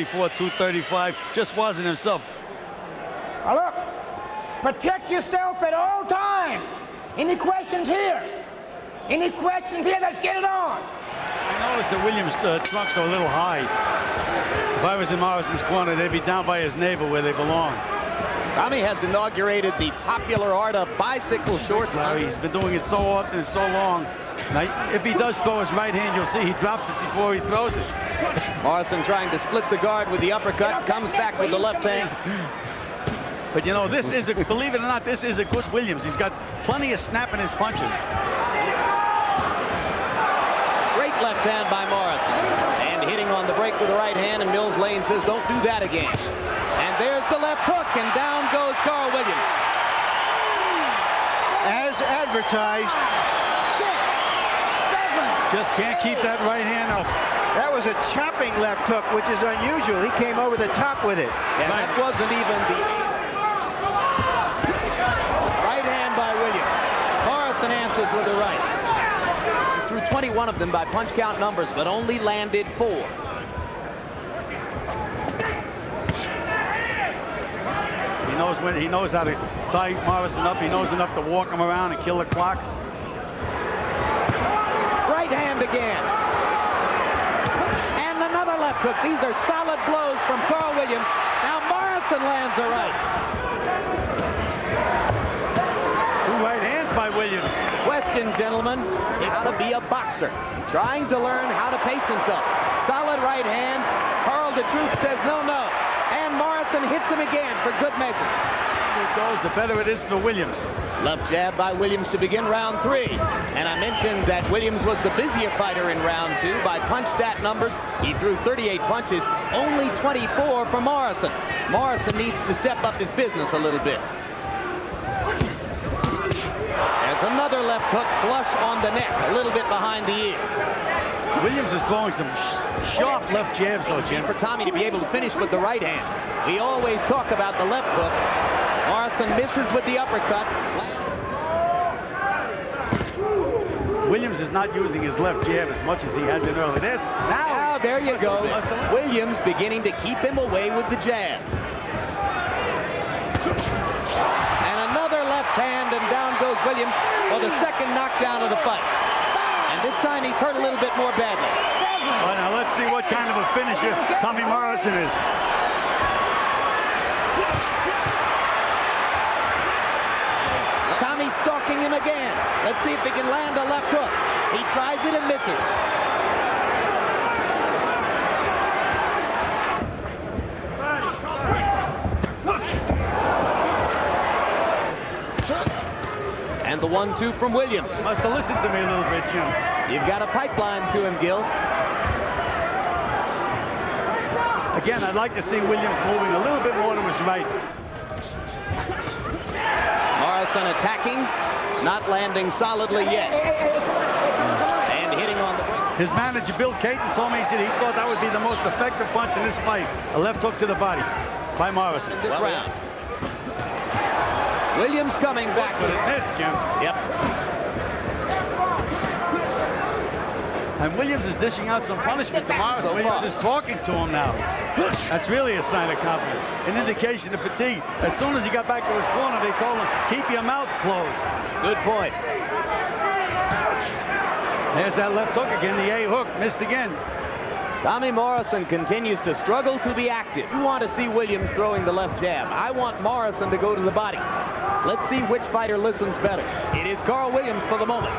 235, just wasn't himself. Now look, protect yourself at all times. Any questions here? Any questions here? Let's get it on. I noticed that Williams' trunks are a little high. If I was in Morrison's corner, they'd be down by his navel where they belong. Tommy has inaugurated the popular art of bicycle shorts. Larry, he's been doing it so often and so long. Now, if he does throw his right hand, you'll see he drops it before he throws it. Morrison trying to split the guard with the uppercut, comes back with the left hand. But you know, this is a, believe it or not, this is a good Williams. He's got plenty of snap in his punches. Straight left hand by Morrison. And hitting on the break with the right hand, and Mills Lane says, don't do that again. And there's the left hook, and down goes Carl Williams. As advertised. Just can't keep that right hand up. That was a chopping left hook, which is unusual. He came over the top with it. And that wasn't even the right hand by Williams. Morrison answers with the right. He threw 21 of them by punch count numbers, but only landed 4. He knows how to tie Morrison up. He knows enough to walk him around and kill the clock. Right hand again. And another left hook. These are solid blows from Carl Williams. Now Morrison lands a right. 2 right hands by Williams. Question, gentlemen, how to be a boxer. Trying to learn how to pace himself. Solid right hand. Carl DeTruth says no, no. And Morrison hits him again for good measure. The it goes, the better it is for Williams. Left jab by Williams to begin round 3. And I mentioned that Williams was the busier fighter in round 2. By punch stat numbers, he threw 38 punches, only 24 for Morrison. Morrison needs to step up his business a little bit. There's another left hook flush on the neck, a little bit behind the ear. Williams is throwing some sharp left jabs, though, Jim. For Tommy to be able to finish with the right hand. We always talk about the left hook. Morrison misses with the uppercut. Williams is not using his left jab as much as he had been earlier. Now, there you go. Williams beginning to keep him away with the jab. And another left hand, and down goes Williams for the second knockdown of the fight. And this time he's hurt a little bit more badly. Well, now let's see what kind of a finisher Tommy Morrison is. Tommy's stalking him again. Let's see if he can land a left hook. He tries it and misses. And the 1-2 from Williams. Must have listened to me a little bit, Jim. You've got a pipeline to him, Gil. Again, I'd like to see Williams moving a little bit more to his right. Morrison attacking, not landing solidly yet. And hitting on the break. His manager, Bill Caton, told me, he said he thought that would be the most effective punch in this fight. A left hook to the body by Morrison. This round. Williams coming back. But it missed, Jim. Yep. And Williams is dishing out some punishment to Morrison. Williams is talking to him now. That's really a sign of confidence, an indication of fatigue. As soon as he got back to his corner, they told him, keep your mouth closed. Good point. There's that left hook again, the A hook, missed again. Tommy Morrison continues to struggle to be active. You want to see Williams throwing the left jab. I want Morrison to go to the body. Let's see which fighter listens better. It is Carl Williams for the moment.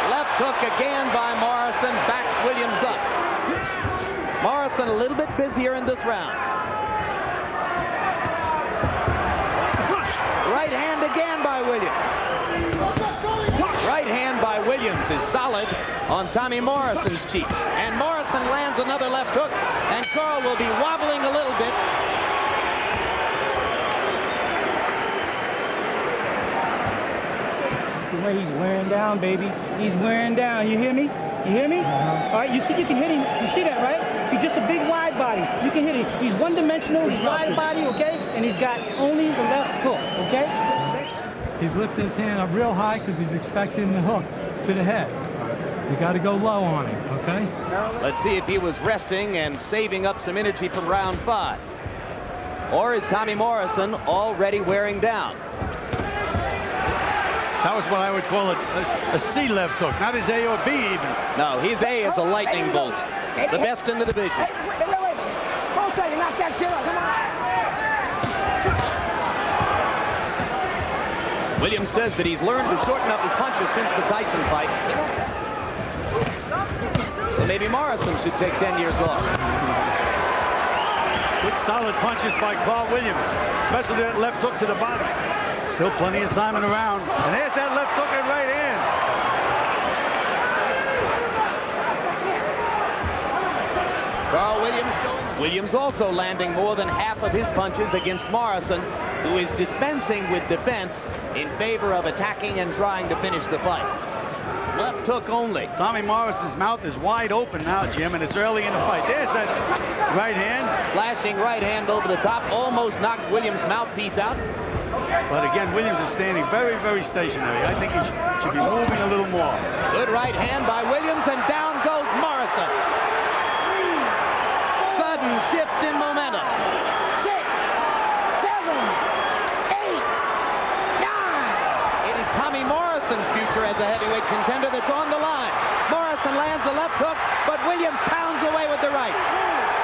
Left hook again by Morrison, backs Williams up. Morrison a little bit busier in this round. Right hand again by Williams. Right hand by Williams is solid on Tommy Morrison's cheek. And Morrison lands another left hook, and Carl will be wobbling a little bit. The way he's wearing down, baby. He's wearing down. You hear me? You hear me? All right, you see you can hit him. You see that, right? He's just a big wide body. You can hit him. He's one-dimensional. He's wide body, okay? And he's got only the left hook, okay? He's lifting his hand up real high because he's expecting the hook to the head. You got to go low on him, okay? Let's see if he was resting and saving up some energy from round 5. Or is Tommy Morrison already wearing down? That was what I would call a C left hook, not his A or B even. No, his A is a lightning bolt. The best in the division. Wait. Hold tight, you knock that shit up. Come on. Williams says that he's learned to shorten up his punches since the Tyson fight. So maybe Morrison should take 10 years off. Good solid punches by Carl Williams, especially that left hook to the body. Still plenty of time in the round. And there's that left hook and right hand. Carl Williams showing. Williams also landing more than half of his punches against Morrison, who is dispensing with defense in favor of attacking and trying to finish the fight. Left hook only. Tommy Morrison's mouth is wide open now, Jim, and it's early in the fight. There's that right hand. Slashing right hand over the top, almost knocked Williams' mouthpiece out. But again, Williams is standing very, very stationary. I think he should be moving a little more. Good right hand by Williams, and down goes Morrison. Sudden shift in momentum. 6, 7, 8, 9. It is Tommy Morrison's future as a heavyweight contender that's on the line. Morrison lands a left hook, but Williams pounds away with the right.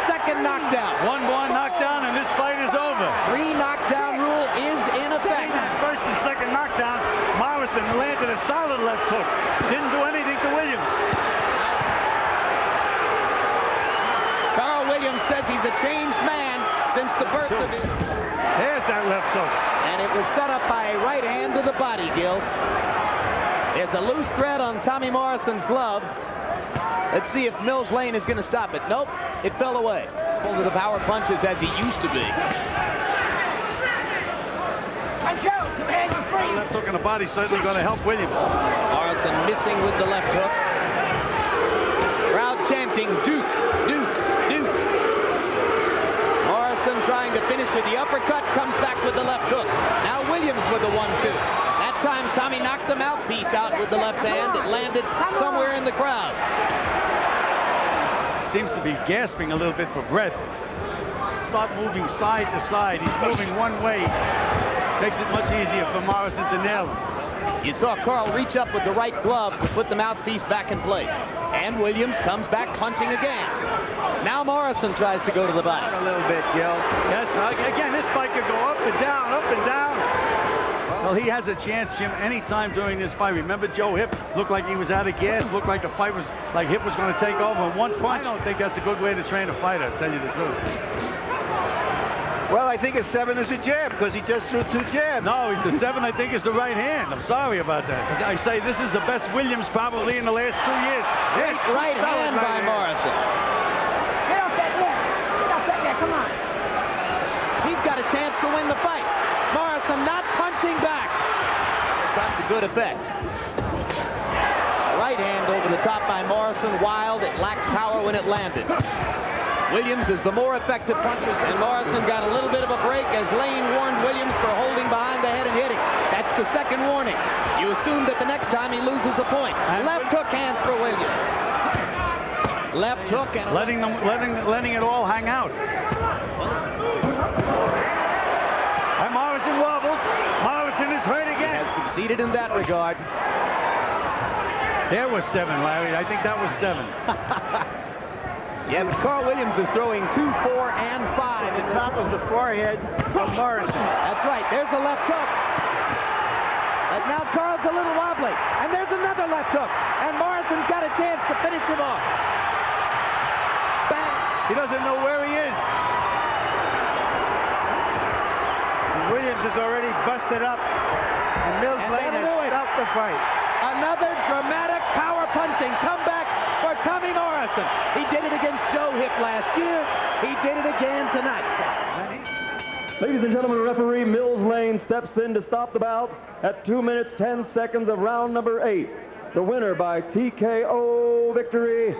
Second knockdown. 1-1 knockdown, and this fight is over. 3 knockdown rule is in effect. First and second knockdown, Morrison landed a solid left hook. Didn't do anything to Williams. Carl Williams says he's a changed man since the birth of his... There's that left hook. And it was set up by a right hand to the body, Gil. There's a loose thread on Tommy Morrison's glove. Let's see if Mills Lane is going to stop it. Nope, it fell away. Full of the power punches as he used to be. The left hook in the body certainly going to help Williams. Morrison missing with the left hook. Crowd chanting, Duke, Duke, Duke. Morrison trying to finish with the uppercut, comes back with the left hook. Now Williams with the 1-2. That time Tommy knocked the mouthpiece out with the left hand. It landed somewhere in the crowd. Seems to be gasping a little bit for breath. Start moving side to side. He's moving one way. Makes it much easier for Morrison to nail him. You saw Carl reach up with the right glove to put the mouthpiece back in place. And Williams comes back punching again. Now Morrison tries to go to the body. A little bit, Gil. Yes, again, this fight could go up and down, up and down. Well, he has a chance, Jim, anytime during this fight. Remember, Joe Hip looked like he was out of gas, looked like the fight was, like Hip was going to take over in one punch. I don't think that's a good way to train a fighter, to tell you the truth. Well, I think a 7 is a jab because he just threw 2 jabs. No, the 7 I think is the right hand. I'm sorry about that. I say this is the best Williams probably in the last 2 years. Great right hand by Morrison. Get off that there. Get off that there. Come on. He's got a chance to win the fight. Morrison not punching back. Got to good effect. Right hand over the top by Morrison. Wild. It lacked power when it landed. Williams is the more effective puncher, and Morrison got a little bit of a break as Lane warned Williams for holding behind the head and hitting. That's the second warning. You assume that the next time he loses a point. Left hook hands for Williams. Left hook and letting it all hang out. And Morrison wobbles. Morrison is hurt again. He has succeeded in that regard. There was 7, Larry. I think that was 7. Yeah, but Carl Williams is throwing 2, 4, and 5 The top of the forehead of Morrison. That's right. There's a left hook. But now Carl's a little wobbly. And there's another left hook. And Morrison's got a chance to finish him off. Bang. He doesn't know where he is. Williams is already busted up. And Mills Lane has stopped the fight. Another dramatic power punching comeback for Tommy Morrison. He did it against Joe Hip last year. He did it again tonight. Ladies and gentlemen, referee Mills Lane steps in to stop the bout at 2 minutes, 10 seconds of round number 8. The winner by TKO victory.